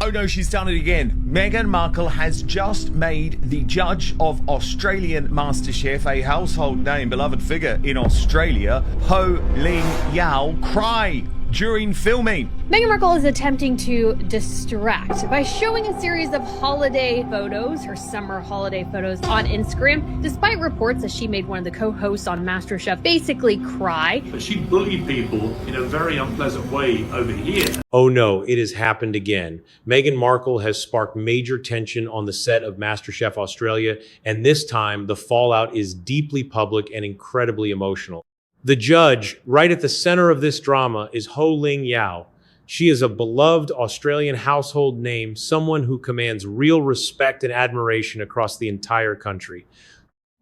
Oh no, she's done it again. Meghan Markle has just made the judge of Australian MasterChef, a household name, beloved figure in Australia, Poh Ling Yeow, cry during filming. Meghan Markle is attempting to distract by showing a series of holiday photos, her summer holiday photos, on Instagram, despite reports that she made one of the co-hosts on MasterChef basically cry. But she bullied people in a very unpleasant way over here. Oh no, it has happened again. Meghan Markle has sparked major tension on the set of MasterChef Australia, and this time the fallout is deeply public and incredibly emotional. The judge, right at the center of this drama, is Poh Ling Yeow. She is a beloved Australian household name, someone who commands real respect and admiration across the entire country.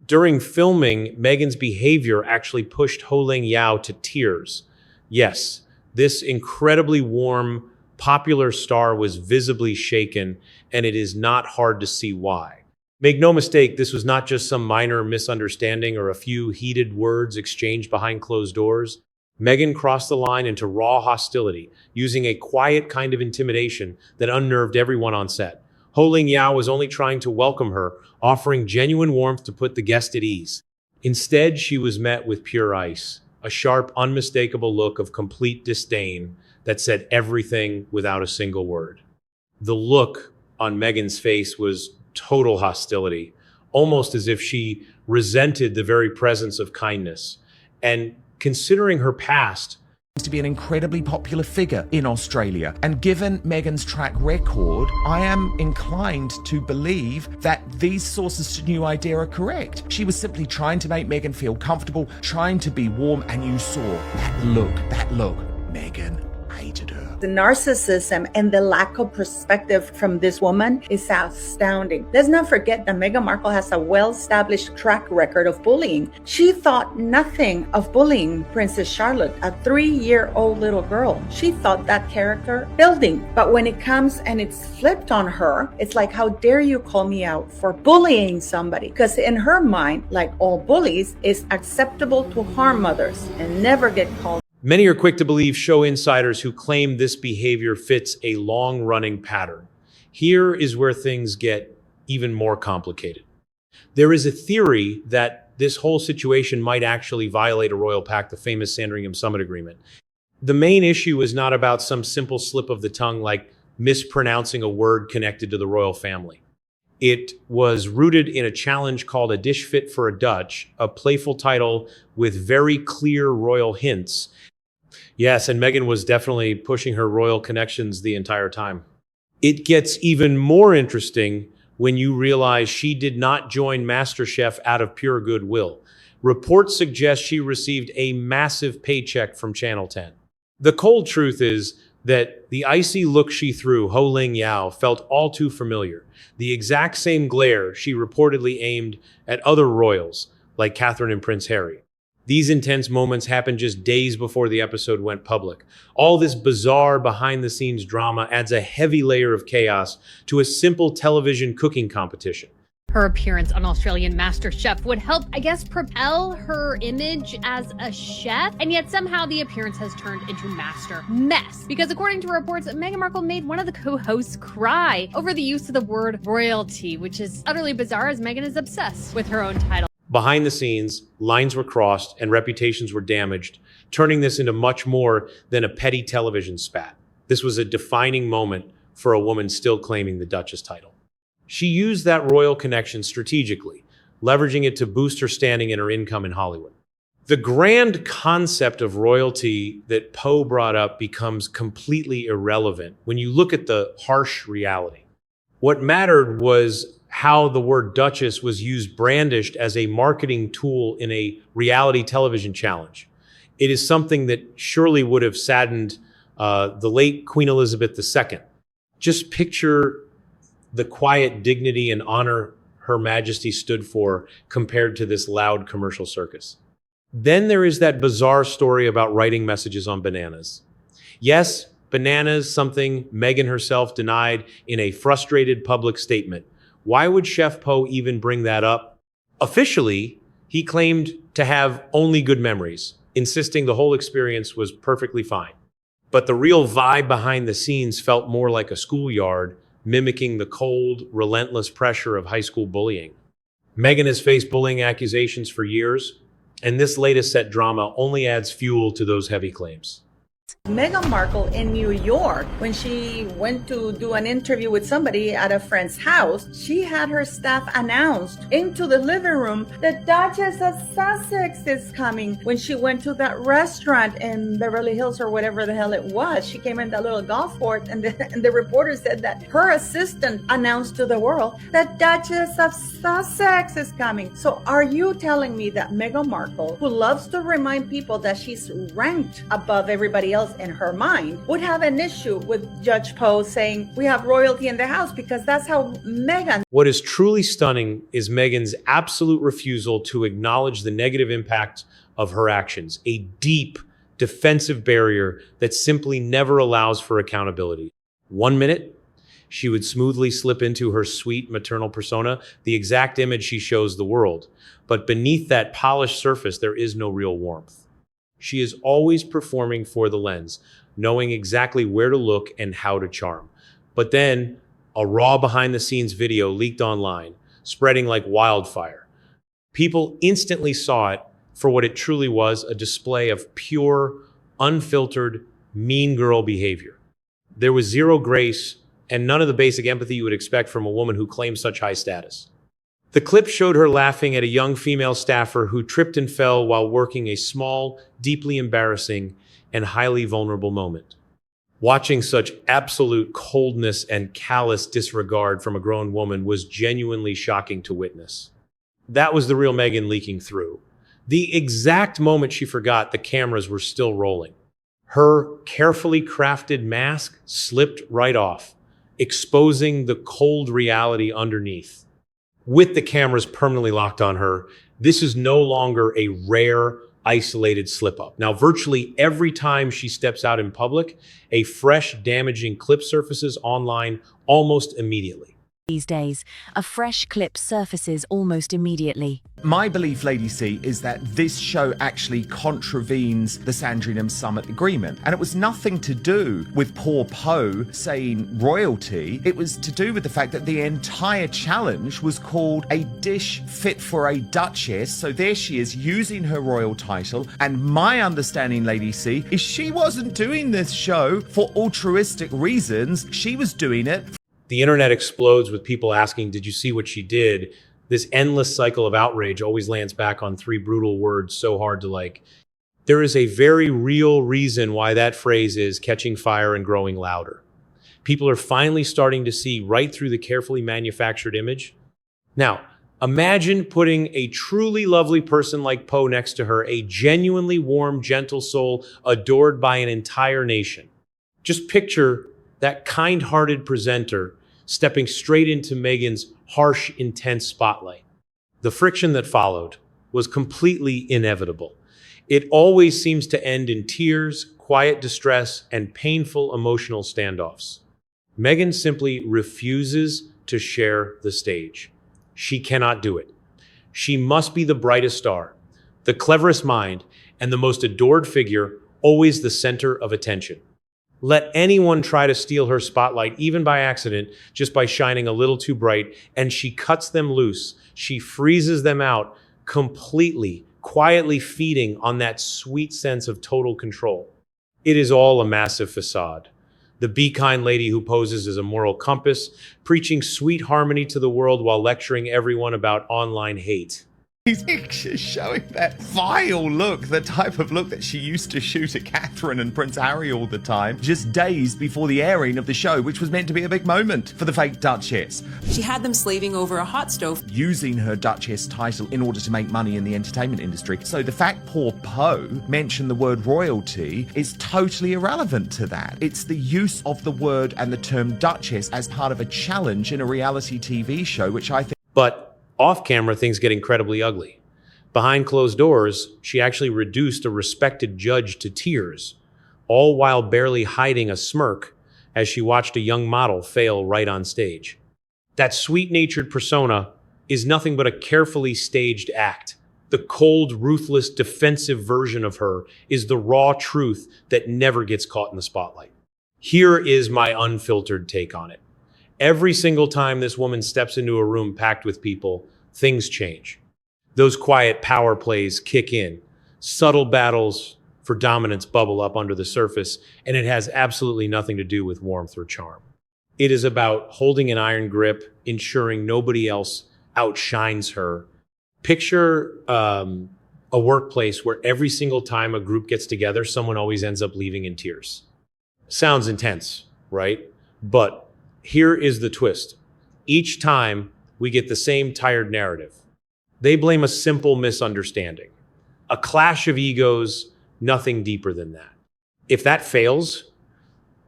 During filming, Meghan's behavior actually pushed Poh Ling Yeow to tears. Yes, this incredibly warm, popular star was visibly shaken, and it is not hard to see why. Make no mistake, this was not just some minor misunderstanding or a few heated words exchanged behind closed doors. Meghan crossed the line into raw hostility, using a quiet kind of intimidation that unnerved everyone on set. Poh Ling Yeow was only trying to welcome her, offering genuine warmth to put the guest at ease. Instead, she was met with pure ice, a sharp, unmistakable look of complete disdain that said everything without a single word. The look on Meghan's face was total hostility, almost as if she resented the very presence of kindness. And considering her past, To be an incredibly popular figure in Australia. And given Meghan's track record, I am inclined to believe that these sources to New Idea are correct. She was simply trying to make Meghan feel comfortable, trying to be warm, and you saw that look. Meghan hated her. The narcissism and the lack of perspective from this woman is astounding. Let's not forget that Meghan Markle has a well-established track record of bullying. She thought nothing of bullying Princess Charlotte, a 3-year-old little girl. She thought that character building. But when it comes and it's flipped on her, it's like, how dare you call me out for bullying somebody? Because in her mind, like all bullies, it's acceptable to harm others and never get called. many are quick to believe show insiders who claim this behavior fits a long-running pattern. Here is where things get even more complicated. There is a theory that this whole situation might actually violate a royal pact, the famous Sandringham Summit Agreement. The main issue is not about some simple slip of the tongue like mispronouncing a word connected to the royal family. It was rooted in a challenge called A Dish Fit for a Dutch, a playful title with very clear royal hints. Yes, and Meghan was definitely pushing her royal connections the entire time. It gets even more interesting when you realize she did not join MasterChef out of pure goodwill. Reports suggest she received a massive paycheck from Channel 10. The cold truth is that the icy look she threw Poh Ling Yeow felt all too familiar. The exact same glare she reportedly aimed at other royals, like Catherine and Prince Harry. These intense moments happened just days before the episode went public. All this bizarre behind-the-scenes drama adds a heavy layer of chaos to a simple television cooking competition. Her appearance on Australian MasterChef would help, I guess, propel her image as a chef, and yet somehow the appearance has turned into master mess. Because according to reports, Meghan Markle made one of the co-hosts cry over the use of the word royalty, which is utterly bizarre as Meghan is obsessed with her own title. Behind the scenes, lines were crossed and reputations were damaged, turning this into much more than a petty television spat. This was a defining moment for a woman still claiming the Duchess title. She used that royal connection strategically, leveraging it to boost her standing and her income in Hollywood. The grand concept of royalty that Poh brought up becomes completely irrelevant when you look at the harsh reality. What mattered was how the word Duchess was used, brandished as a marketing tool in a reality television challenge. It is something that surely would have saddened the late Queen Elizabeth II. Just picture the quiet dignity and honor Her Majesty stood for compared to this loud commercial circus. Then there is that bizarre story about writing messages on bananas. Yes, bananas, something Meghan herself denied in a frustrated public statement. Why would Chef Poh even bring that up? Officially, he claimed to have only good memories, insisting the whole experience was perfectly fine. But the real vibe behind the scenes felt more like a schoolyard, mimicking the cold, relentless pressure of high school bullying. Meghan has faced bullying accusations for years, and this latest set drama only adds fuel to those heavy claims. Meghan Markle in New York, when she went to do an interview with somebody at a friend's house, she had her staff announced into the living room that Duchess of Sussex is coming. When she went to that restaurant in Beverly Hills or whatever the hell it was, she came in that little golf court, and the reporter said that her assistant announced to the world that Duchess of Sussex is coming. So are you telling me that Meghan Markle, who loves to remind people that she's ranked above everybody else in her mind, would have an issue with Judge Poh saying we have royalty in the house? Because that's how Meghan. What is truly stunning is Meghan's absolute refusal to acknowledge the negative impact of her actions, a deep defensive barrier that simply never allows for accountability. 1 minute, she would smoothly slip into her sweet maternal persona, the exact image she shows the world. But beneath that polished surface, there is no real warmth. She is always performing for the lens, knowing exactly where to look and how to charm. But then, a raw behind-the-scenes video leaked online, spreading like wildfire. People instantly saw it for what it truly was, a display of pure, unfiltered, mean girl behavior. There was zero grace and none of the basic empathy you would expect from a woman who claims such high status. The clip showed her laughing at a young female staffer who tripped and fell while working a small, deeply embarrassing, and highly vulnerable moment. Watching such absolute coldness and callous disregard from a grown woman was genuinely shocking to witness. That was the real Meghan leaking through. The exact moment she forgot the cameras were still rolling. Her carefully crafted mask slipped right off, exposing the cold reality underneath. With the cameras permanently locked on her, this is no longer a rare, isolated slip-up. Now, virtually every time she steps out in public, a fresh, damaging clip surfaces online almost immediately. These days, a fresh clip surfaces almost immediately. My belief, Lady C, is that this show actually contravenes the Sandringham Summit Agreement. And it was nothing to do with poor Poh saying royalty. It was to do with the fact that the entire challenge was called a dish fit for a duchess. So there she is using her royal title. And my understanding, Lady C, is she wasn't doing this show for altruistic reasons. She was doing it. The internet explodes with people asking, did you see what she did? This endless cycle of outrage always lands back on three brutal words so hard to like. There is a very real reason why that phrase is catching fire and growing louder. People are finally starting to see right through the carefully manufactured image. Now, imagine putting a truly lovely person like Poh next to her, a genuinely warm, gentle soul adored by an entire nation. Just picture that kind-hearted presenter stepping straight into Meghan's harsh, intense spotlight. The friction that followed was completely inevitable. It always seems to end in tears, quiet distress, and painful emotional standoffs. Meghan simply refuses to share the stage. She cannot do it. She must be the brightest star, the cleverest mind, and the most adored figure, always the center of attention. Let anyone try to steal her spotlight, even by accident, just by shining a little too bright, and she cuts them loose. She freezes them out completely, quietly feeding on that sweet sense of total control. It is all a massive facade. The be kind lady who poses as a moral compass, preaching sweet harmony to the world while lecturing everyone about online hate. He's just showing that vile look, the type of look that she used to shoot at Catherine and Prince Harry all the time, just days before the airing of the show, which was meant to be a big moment for the fake Duchess. She had them slaving over a hot stove. Using her Duchess title in order to make money in the entertainment industry. So the fact poor Poh mentioned the word royalty is totally irrelevant to that. It's the use of the word and the term Duchess as part of a challenge in a reality TV show, which I think... But off camera, things get incredibly ugly. Behind closed doors, she actually reduced a respected judge to tears, all while barely hiding a smirk as she watched a young model fail right on stage. That sweet-natured persona is nothing but a carefully staged act. The cold, ruthless, defensive version of her is the raw truth that never gets caught in the spotlight. Here is my unfiltered take on it. Every single time this woman steps into a room packed with people, things change. Those quiet power plays kick in. Subtle battles for dominance bubble up under the surface, and it has absolutely nothing to do with warmth or charm. It is about holding an iron grip, ensuring nobody else outshines her. Picture a workplace where every single time a group gets together, someone always ends up leaving in tears. Sounds intense, right? But here is the twist. Each time we get the same tired narrative. They blame a simple misunderstanding, a clash of egos, nothing deeper than that. If that fails,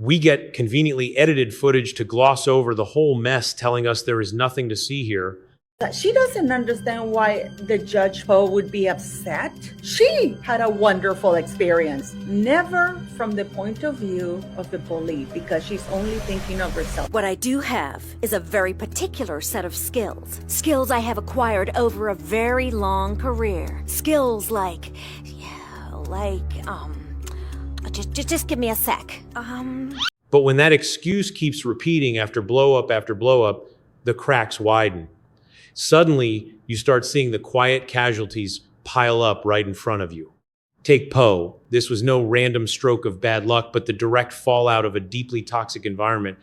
we get conveniently edited footage to gloss over the whole mess, telling us there is nothing to see here. She doesn't understand why the Judge Poh would be upset. She had a wonderful experience, never from the point of view of the bully, because she's only thinking of herself. What I do have is a very particular set of skills. Skills I have acquired over a very long career. Skills like, just give me a sec. But when that excuse keeps repeating after blow up, the cracks widen. Suddenly, you start seeing the quiet casualties pile up right in front of you. Take Poh. This was no random stroke of bad luck, but the direct fallout of a deeply toxic environment.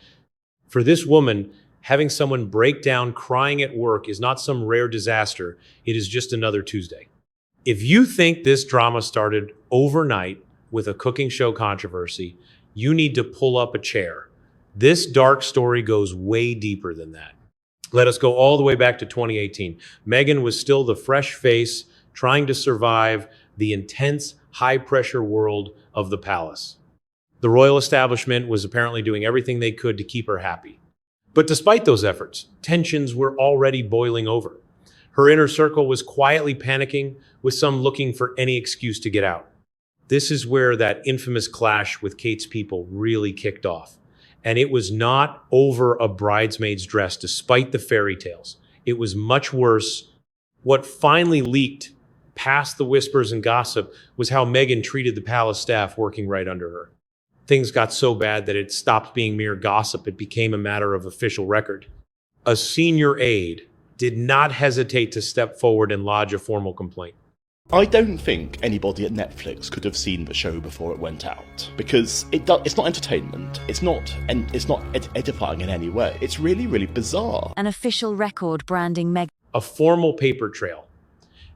For this woman, having someone break down crying at work is not some rare disaster. It is just another Tuesday. If you think this drama started overnight with a cooking show controversy, you need to pull up a chair. This dark story goes way deeper than that. Let us go all the way back to 2018. Meghan was still the fresh face trying to survive the intense, high-pressure world of the palace. The royal establishment was apparently doing everything they could to keep her happy. But despite those efforts, tensions were already boiling over. Her inner circle was quietly panicking, with some looking for any excuse to get out. This is where that infamous clash with Kate's people really kicked off. And it was not over a bridesmaid's dress, despite the fairy tales. It was much worse. What finally leaked past the whispers and gossip was how Meghan treated the palace staff working right under her. Things got so bad that it stopped being mere gossip. It became a matter of official record. A senior aide did not hesitate to step forward and lodge a formal complaint. I don't think anybody at Netflix could have seen the show before it went out, because it's not entertainment, it's not edifying in any way. It's really, really bizarre. An official record branding Meghan. A formal paper trail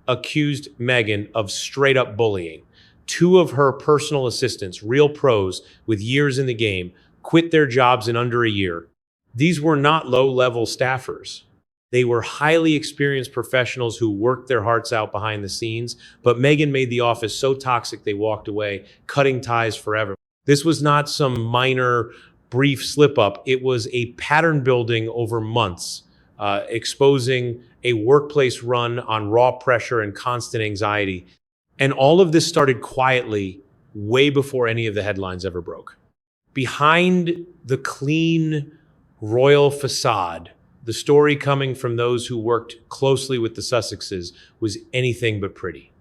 accused Meghan of straight-up bullying. Two of her personal assistants, real pros with years in the game, quit their jobs in under a year. These were not low-level staffers. They were highly experienced professionals who worked their hearts out behind the scenes, but Meghan made the office so toxic they walked away, cutting ties forever. This was not some minor, brief slip-up. It was a pattern building over months, exposing a workplace run on raw pressure and constant anxiety. And all of this started quietly, way before any of the headlines ever broke. Behind the clean, royal facade, the story coming from those who worked closely with the Sussexes was anything but pretty.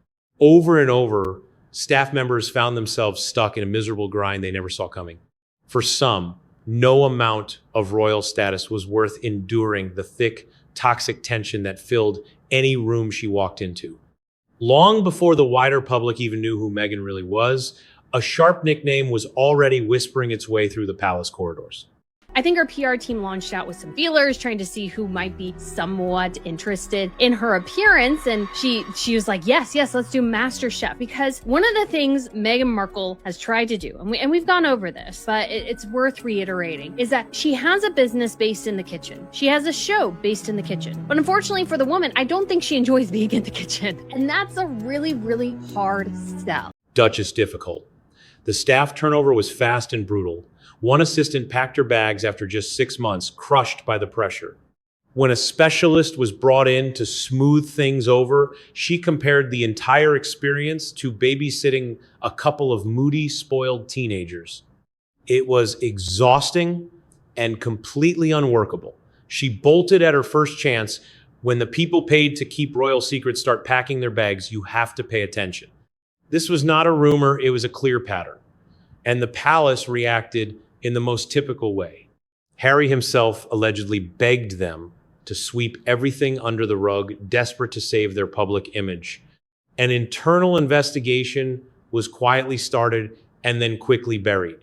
Over and over, staff members found themselves stuck in a miserable grind they never saw coming. For some, no amount of royal status was worth enduring the thick, toxic tension that filled any room she walked into. Long before the wider public even knew who Meghan really was, a sharp nickname was already whispering its way through the palace corridors. I think our PR team launched out with some feelers, trying to see who might be somewhat interested in her appearance. And she was like, yes, let's do MasterChef. Because one of the things Meghan Markle has tried to do, and we've gone over this, but it's worth reiterating, is that she has a business based in the kitchen. She has a show based in the kitchen. But unfortunately for the woman, I don't think she enjoys being in the kitchen. And that's a really, really hard sell. Duchess difficult. The staff turnover was fast and brutal. One assistant packed her bags after just 6 months, crushed by the pressure. When a specialist was brought in to smooth things over, she compared the entire experience to babysitting a couple of moody, spoiled teenagers. It was exhausting and completely unworkable. She bolted at her first chance, When the people paid to keep royal secrets start packing their bags, you have to pay attention. This was not a rumor, it was a clear pattern. And the palace reacted in the most typical way. Harry himself allegedly begged them to sweep everything under the rug, desperate to save their public image. An internal investigation was quietly started and then quickly buried.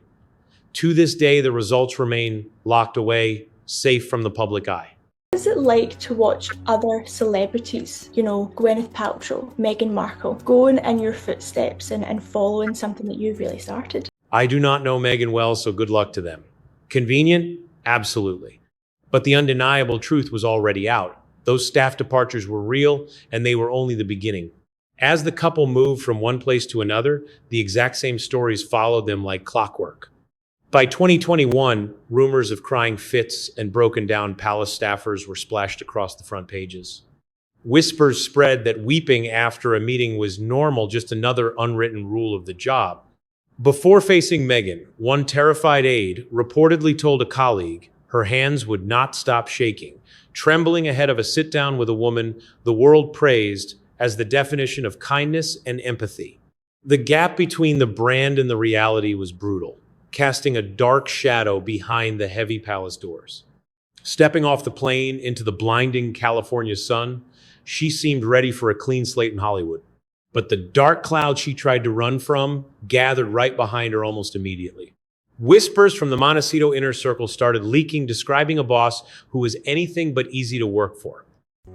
To this day, the results remain locked away, safe from the public eye. What is it like to watch other celebrities, Gwyneth Paltrow, Meghan Markle, going in your footsteps and following something that you've really started? I do not know Meghan well, so good luck to them. Convenient? Absolutely. But the undeniable truth was already out. Those staff departures were real, and they were only the beginning. As the couple moved from one place to another, the exact same stories followed them like clockwork. By 2021, rumors of crying fits and broken down palace staffers were splashed across the front pages. Whispers spread that weeping after a meeting was normal, just another unwritten rule of the job. Before facing Meghan, one terrified aide reportedly told a colleague her hands would not stop shaking, trembling ahead of a sit-down with a woman the world praised as the definition of kindness and empathy. The gap between the brand and the reality was brutal, casting a dark shadow behind the heavy palace doors. Stepping off the plane into the blinding California sun, she seemed ready for a clean slate in Hollywood. But the dark cloud she tried to run from gathered right behind her almost immediately. Whispers from the Montecito inner circle started leaking, describing a boss who was anything but easy to work for.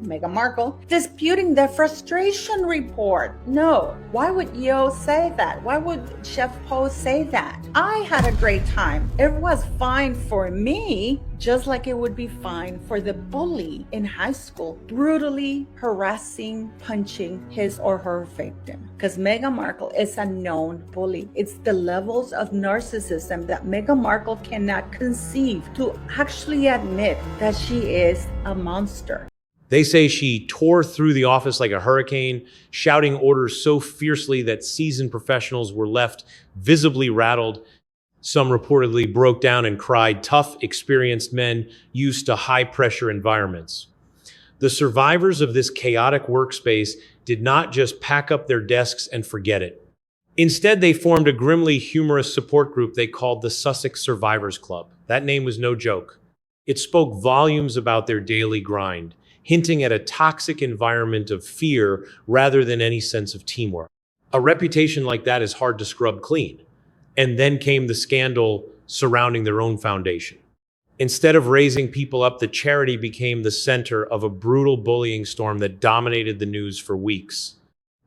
Meghan Markle disputing the frustration report. No, why would Yeow say that? Why would Chef Poh say that? I had a great time. It was fine for me, just like it would be fine for the bully in high school, brutally harassing, punching his or her victim. Because Meghan Markle is a known bully. It's the levels of narcissism that Meghan Markle cannot conceive to actually admit that she is a monster. They say she tore through the office like a hurricane, shouting orders so fiercely that seasoned professionals were left visibly rattled. Some reportedly broke down and cried, tough, experienced men used to high-pressure environments. The survivors of this chaotic workspace did not just pack up their desks and forget it. Instead, they formed a grimly humorous support group they called the Sussex Survivors Club. That name was no joke. It spoke volumes about their daily grind, hinting at a toxic environment of fear rather than any sense of teamwork. A reputation like that is hard to scrub clean. And then came the scandal surrounding their own foundation. Instead of raising people up, the charity became the center of a brutal bullying storm that dominated the news for weeks.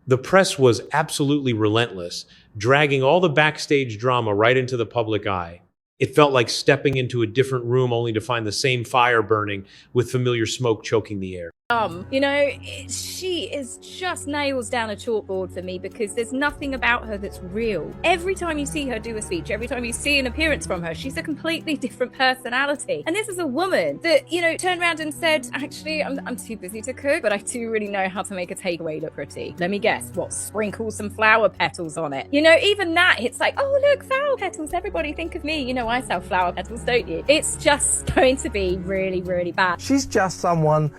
The press was absolutely relentless, dragging all the backstage drama right into the public eye. It felt like stepping into a different room only to find the same fire burning with familiar smoke choking the air. She is just nails down a chalkboard for me because there's nothing about her that's real. Every time you see her do a speech, every time you see an appearance from her, she's a completely different personality. And this is a woman that, turned around and said, actually, I'm too busy to cook, but I do really know how to make a takeaway look pretty. Let me guess, sprinkle some flower petals on it. Even that, it's like, oh, look, flower petals. Everybody think of me. I sell flower petals, don't you? It's just going to be really, really bad. She's just someone,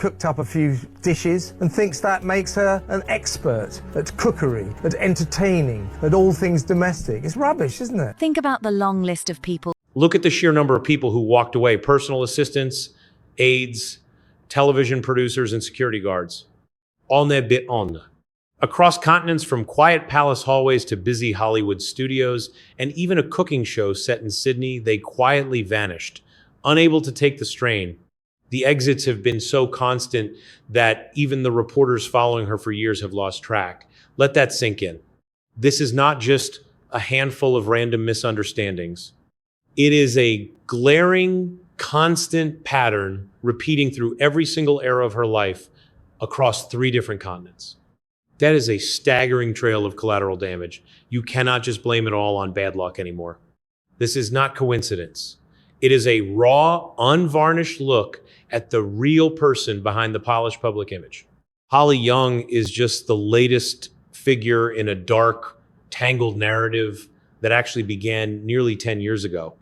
cooked up a few dishes and thinks that makes her an expert at cookery, at entertaining, at all things domestic. It's rubbish, isn't it? Think about the long list of people. Look at the sheer number of people who walked away: personal assistants, aides, television producers, and security guards. On their bit on. Across continents, from quiet palace hallways to busy Hollywood studios, and even a cooking show set in Sydney, they quietly vanished, unable to take the strain. The exits have been so constant that even the reporters following her for years have lost track. Let that sink in. This is not just a handful of random misunderstandings. It is a glaring, constant pattern repeating through every single era of her life across 3 different continents. That is a staggering trail of collateral damage. You cannot just blame it all on bad luck anymore. This is not coincidence. It is a raw, unvarnished look at the real person behind the polished public image. Holly Young is just the latest figure in a dark, tangled narrative that actually began nearly 10 years ago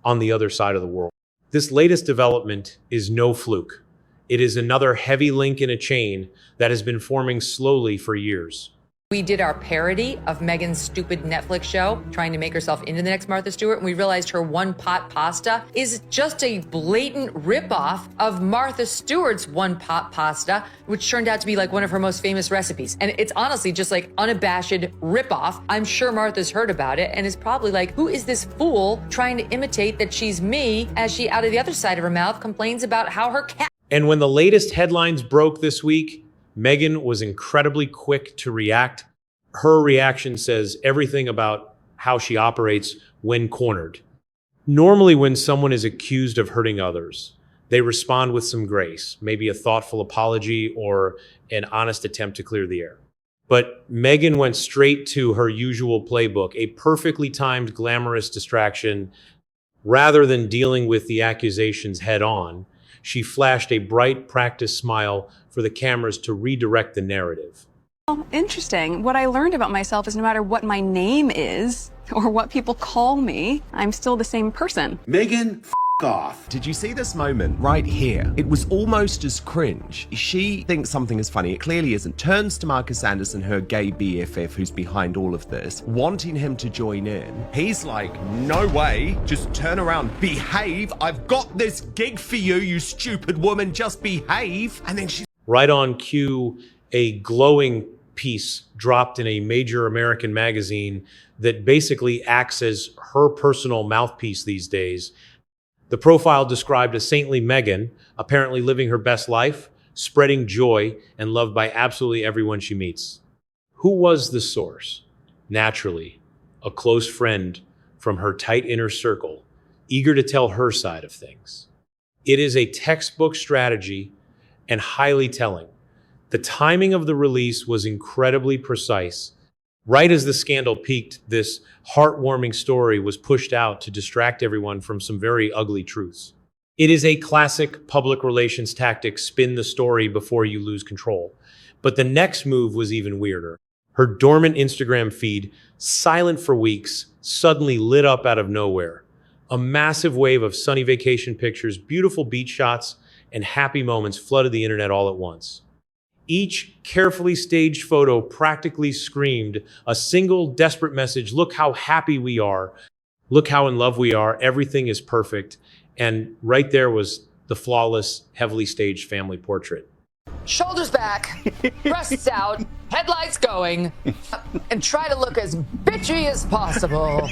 on the other side of the world. This latest development is no fluke. It is another heavy link in a chain that has been forming slowly for years. We did our parody of Meghan's stupid Netflix show, trying to make herself into the next Martha Stewart, and we realized her one-pot pasta is just a blatant ripoff of Martha Stewart's one-pot pasta, which turned out to be like one of her most famous recipes. And it's honestly just like unabashed ripoff. I'm sure Martha's heard about it and is probably like, who is this fool trying to imitate that she's me, as she, out of the other side of her mouth, complains about how her cat... And when the latest headlines broke this week, Meghan was incredibly quick to react. Her reaction says everything about how she operates when cornered. Normally, when someone is accused of hurting others, they respond with some grace, maybe a thoughtful apology or an honest attempt to clear the air. But Meghan went straight to her usual playbook, a perfectly timed, glamorous distraction. Rather than dealing with the accusations head on, she flashed a bright, practiced smile for the cameras to redirect the narrative. Interesting. What I learned about myself is no matter what my name is or what people call me, I'm still the same person. Meghan, off. Did you see this moment right here? It was almost as cringe. She thinks something is funny. It clearly isn't. Turns to Marcus Anderson, her gay BFF who's behind all of this, wanting him to join in. He's like, no way. Just turn around. Behave. I've got this gig for you, you stupid woman. Just behave. And then she's right on cue, a glowing piece dropped in a major American magazine that basically acts as her personal mouthpiece these days. The profile described a saintly Meghan, apparently living her best life, spreading joy, and loved by absolutely everyone she meets. Who was the source? Naturally, a close friend from her tight inner circle, eager to tell her side of things. It is a textbook strategy and highly telling. The timing of the release was incredibly precise. Right as the scandal peaked, this heartwarming story was pushed out to distract everyone from some very ugly truths. It is a classic public relations tactic, spin the story before you lose control. But the next move was even weirder. Her dormant Instagram feed, silent for weeks, suddenly lit up out of nowhere. A massive wave of sunny vacation pictures, beautiful beach shots, and happy moments flooded the internet all at once. Each carefully staged photo practically screamed a single desperate message. Look how happy we are. Look how in love we are. Everything is perfect. And right there was the flawless, heavily staged family portrait. Shoulders back, breasts out, headlights going, and try to look as bitchy as possible.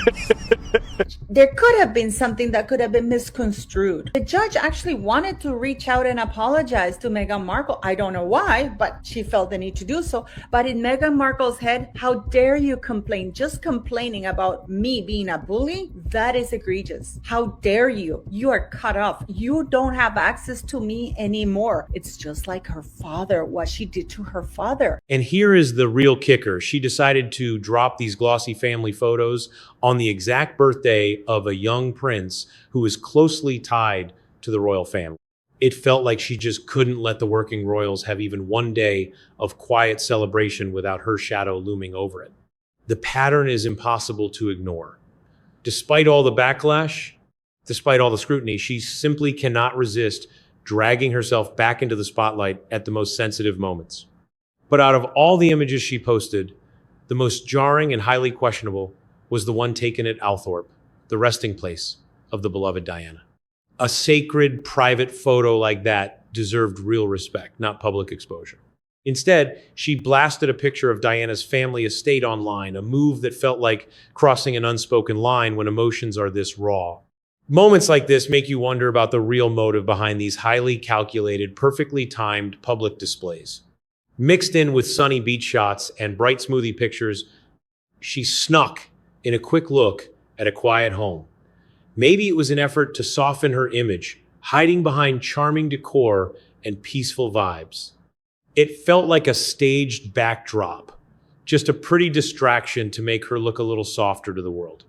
There could have been something that could have been misconstrued. The judge actually wanted to reach out and apologize to Meghan Markle. I don't know why, but she felt the need to do so. But in Meghan Markle's head, how dare you complain? Just complaining about me being a bully? That is egregious. How dare you? You are cut off. You don't have access to me anymore. It's just like her father, what she did to her father. And here is the real kicker. She decided to drop these glossy family photos on the exact birthday of a young prince who is closely tied to the royal family. It felt like she just couldn't let the working royals have even one day of quiet celebration without her shadow looming over it. The pattern is impossible to ignore. Despite all the backlash, despite all the scrutiny, she simply cannot resist dragging herself back into the spotlight at the most sensitive moments. But out of all the images she posted, the most jarring and highly questionable was the one taken at Althorpe, the resting place of the beloved Diana. A sacred, private photo like that deserved real respect, not public exposure. Instead, she blasted a picture of Diana's family estate online, a move that felt like crossing an unspoken line when emotions are this raw. Moments like this make you wonder about the real motive behind these highly calculated, perfectly timed public displays. Mixed in with sunny beach shots and bright smoothie pictures, she snuck in a quick look at a quiet home. Maybe it was an effort to soften her image, hiding behind charming decor and peaceful vibes. It felt like a staged backdrop, just a pretty distraction to make her look a little softer to the world.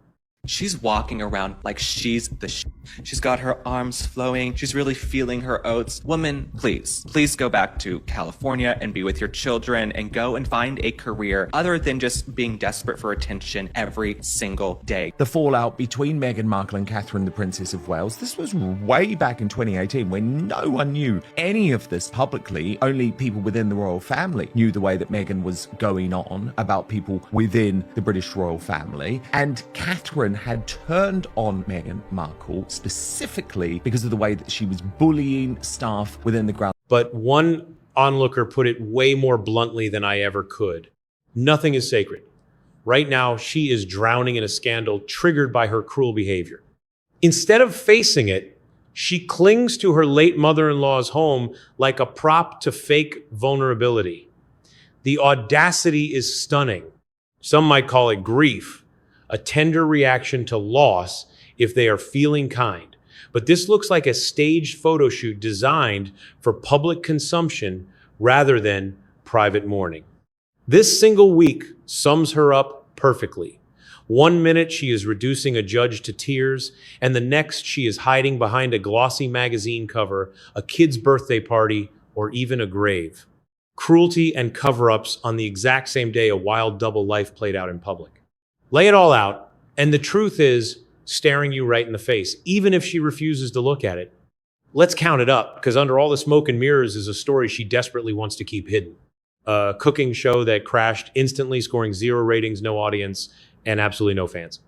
She's walking around like she's the shit. She's got her arms flowing. She's really feeling her oats. Woman, please go back to California and be with your children and go and find a career other than just being desperate for attention every single day. The fallout between Meghan Markle and Catherine, the Princess of Wales, this was way back in 2018 when no one knew any of this publicly. Only people within the royal family knew the way that Meghan was going on about people within the British royal family. And Catherine had turned on Meghan Markle specifically because of the way that she was bullying staff within the ground. But one onlooker put it way more bluntly than I ever could. Nothing is sacred. Right now, she is drowning in a scandal triggered by her cruel behavior. Instead of facing it, she clings to her late mother-in-law's home like a prop to fake vulnerability. The audacity is stunning. Some might call it grief, a tender reaction to loss if they are feeling kind. But this looks like a staged photo shoot designed for public consumption rather than private mourning. This single week sums her up perfectly. One minute she is reducing a judge to tears, and the next she is hiding behind a glossy magazine cover, a kid's birthday party, or even a grave. Cruelty and cover-ups on the exact same day a wild double life played out in public. Lay it all out, and the truth is staring you right in the face, even if she refuses to look at it. Let's count it up, because under all the smoke and mirrors is a story she desperately wants to keep hidden. A cooking show that crashed instantly, scoring 0 ratings, no audience, and absolutely no fans.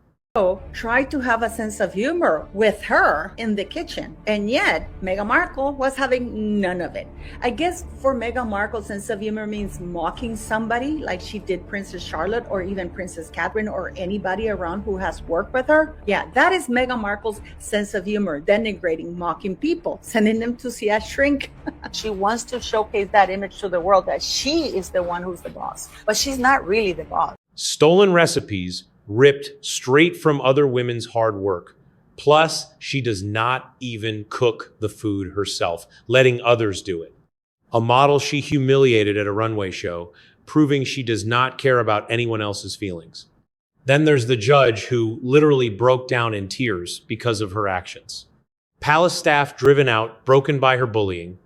Try to have a sense of humor with her in the kitchen, and yet Meghan Markle was having none of it. I guess for Meghan Markle, sense of humor means mocking somebody like she did Princess Charlotte or even Princess Catherine or anybody around who has worked with her. Yeah, that is Meghan Markle's sense of humor, denigrating, mocking people, sending them to see a shrink. She wants to showcase that image to the world that she is the one who's the boss, but she's not really the boss. Stolen recipes ripped straight from other women's hard work. Plus, she does not even cook the food herself, letting others do it. A model she humiliated at a runway show, proving she does not care about anyone else's feelings. Then there's the judge who literally broke down in tears because of her actions. Palace staff driven out, broken by her bullying.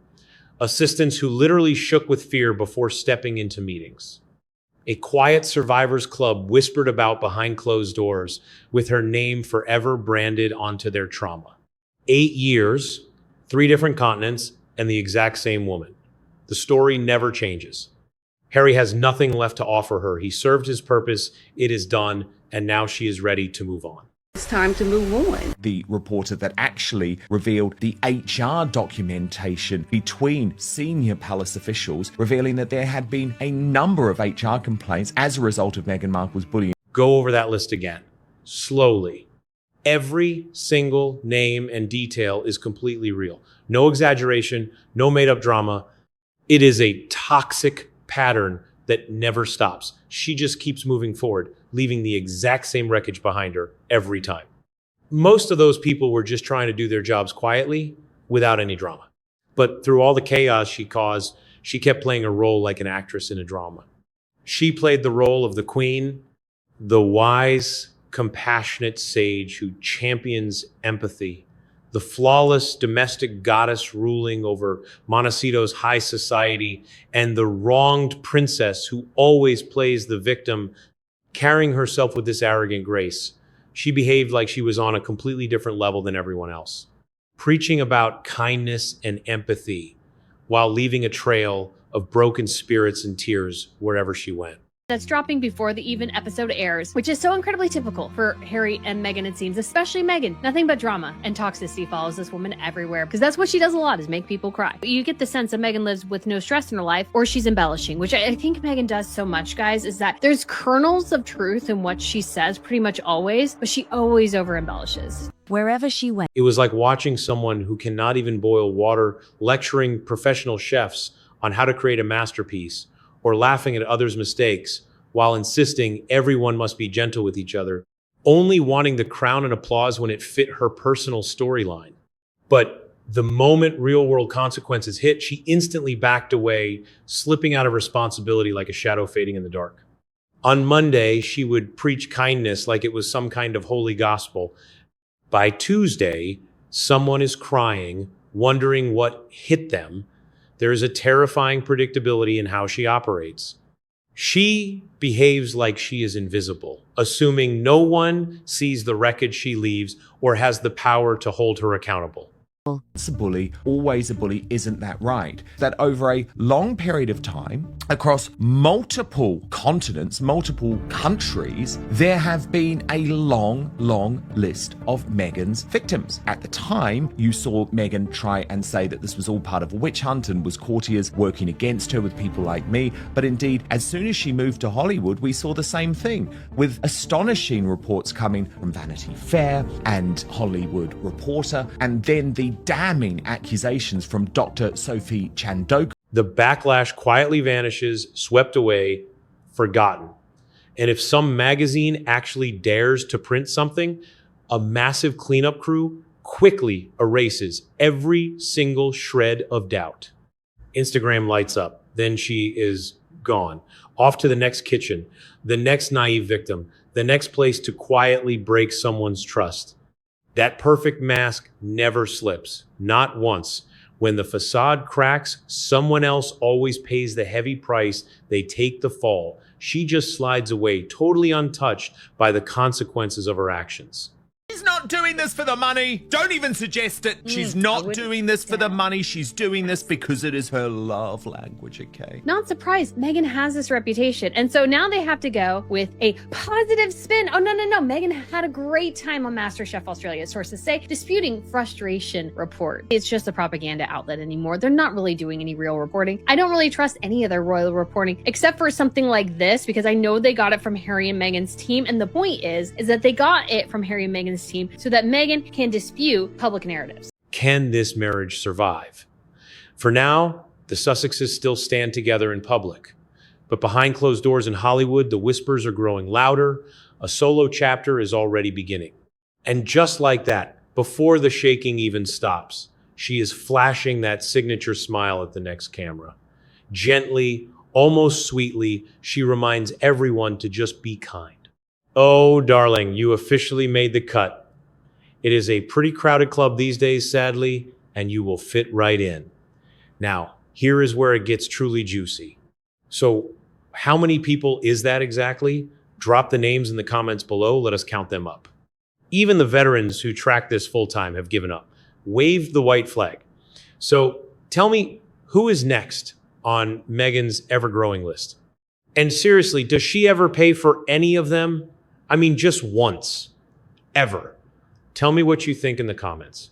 Assistants who literally shook with fear before stepping into meetings. A quiet survivors club whispered about behind closed doors, with her name forever branded onto their trauma. 8 years, 3 different continents, and the exact same woman. The story never changes. Harry has nothing left to offer her. He served his purpose, it is done, and now she is ready to move on. It's time to move on. The reporter that actually revealed the HR documentation between senior palace officials, revealing that there had been a number of HR complaints as a result of Meghan Markle's bullying. Go over that list again, slowly. Every single name and detail is completely real. No exaggeration, no made-up drama. It is a toxic pattern that never stops. She just keeps moving forward, leaving the exact same wreckage behind her every time. Most of those people were just trying to do their jobs quietly, without any drama. But through all the chaos she caused, she kept playing a role like an actress in a drama. She played the role of the queen, the wise, compassionate sage who champions empathy, the flawless domestic goddess ruling over Montecito's high society, and the wronged princess who always plays the victim, carrying herself with this arrogant grace. She behaved like she was on a completely different level than everyone else, preaching about kindness and empathy while leaving a trail of broken spirits and tears wherever she went. That's dropping before the even episode airs, which is so incredibly typical for Harry and Meghan, it seems, especially Meghan. Nothing but drama and toxicity follows this woman everywhere, because that's what she does a lot, is make people cry. But you get the sense that Meghan lives with no stress in her life, or she's embellishing, which I think Meghan does so much, guys, is that there's kernels of truth in what she says pretty much always, but she always over embellishes. Wherever she went. It was like watching someone who cannot even boil water lecturing professional chefs on how to create a masterpiece, or laughing at others' mistakes while insisting everyone must be gentle with each other, only wanting the crown and applause when it fit her personal storyline. But the moment real-world consequences hit, she instantly backed away, slipping out of responsibility like a shadow fading in the dark. On Monday, she would preach kindness like it was some kind of holy gospel. By Tuesday, Someone is crying, wondering what hit them. There is a terrifying predictability in how she operates. She behaves like she is invisible, assuming no one sees the wreckage she leaves or has the power to hold her accountable. It's a bully, always a bully, isn't that right? That over a long period of time, across multiple continents, multiple countries, there have been a long list of Meghan's victims. At the time, you saw Meghan try and say that this was all part of a witch hunt and was courtiers working against her with people like me. But indeed, as soon as she moved to Hollywood, we saw the same thing, with astonishing reports coming from Vanity Fair and Hollywood Reporter, and then the damning accusations from Dr. Sophie Chandoka. The backlash quietly vanishes, swept away, forgotten. And if some magazine actually dares to print something, a massive cleanup crew quickly erases every single shred of doubt. Instagram lights up, then she is gone. Off to the next kitchen, the next naive victim, the next place to quietly break someone's trust. That perfect mask never slips, not once. When the facade cracks, someone else always pays the heavy price. They take the fall. She just slides away, totally untouched by the consequences of her actions. She's not doing this for the money. Don't even suggest it. She's not doing this for the money. She's doing this because it is her love language, okay? Not surprised. Meghan has this reputation. And so now they have to go with a positive spin. Oh, no. Meghan had a great time on MasterChef Australia, sources say, disputing frustration report. It's just a propaganda outlet anymore. They're not really doing any real reporting. I don't really trust any of their royal reporting, except for something like this, because I know they got it from Harry and Meghan's team. And the point is that they got it from Harry and Meghan's team so that Meghan can dispute public narratives. Can this marriage survive? For now, the Sussexes still stand together in public. But behind closed doors in Hollywood, the whispers are growing louder. A solo chapter is already beginning. And just like that, before the shaking even stops, she is flashing that signature smile at the next camera. Gently, almost sweetly, she reminds everyone to just be kind. Oh, darling, you officially made the cut. It is a pretty crowded club these days, sadly, and you will fit right in. Now, here is where it gets truly juicy. So, how many people is that exactly? Drop the names in the comments below. Let us count them up. Even the veterans who track this full-time have given up. Wave the white flag. So, tell me, who is next on Meghan's ever-growing list? And seriously, does she ever pay for any of them? I mean, just once. Ever. Tell me what you think in the comments.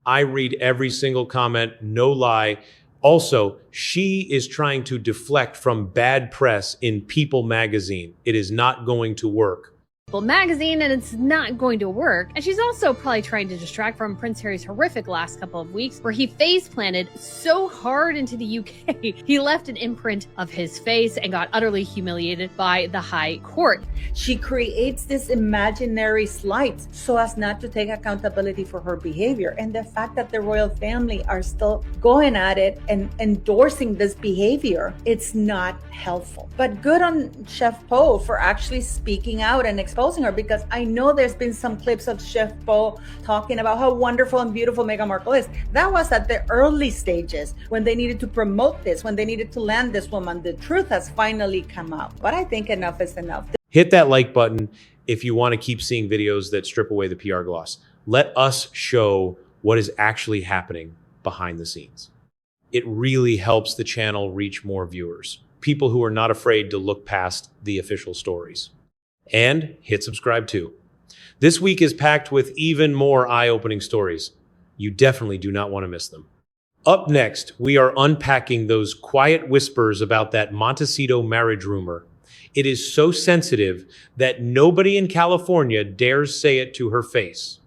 I read every single comment, no lie. Also, she is trying to deflect from bad press in People magazine. It is not going to work. Magazine, and it's not going to work. And she's also probably trying to distract from Prince Harry's horrific last couple of weeks, where he face planted so hard into the UK, he left an imprint of his face and got utterly humiliated by the High Court. She creates this imaginary slight so as not to take accountability for her behavior. And the fact that the royal family are still going at it and endorsing this behavior, it's not helpful. But good on Chef Poh for actually speaking out and exposing her, because I know there's been some clips of Chef Poh talking about how wonderful and beautiful Meghan Markle is. That was at the early stages when they needed to promote this, when they needed to land this woman. The truth has finally come out. But I think enough is enough. Hit that like button if you want to keep seeing videos that strip away the PR gloss. Let us show what is actually happening behind the scenes. It really helps the channel reach more viewers, people who are not afraid to look past the official stories. And hit subscribe too. This week is packed with even more eye-opening stories. You definitely do not want to miss them. Up next, we are unpacking those quiet whispers about that Montecito marriage rumor. It is so sensitive that nobody in California dares say it to her face.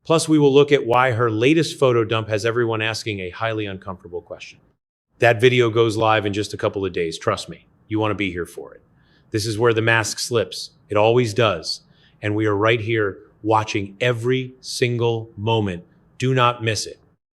Plus, we will look at why her latest photo dump has everyone asking a highly uncomfortable question. That video goes live in just a couple of days. Trust me, you want to be here for it. This is where the mask slips. It always does. And we are right here watching every single moment. Do not miss it.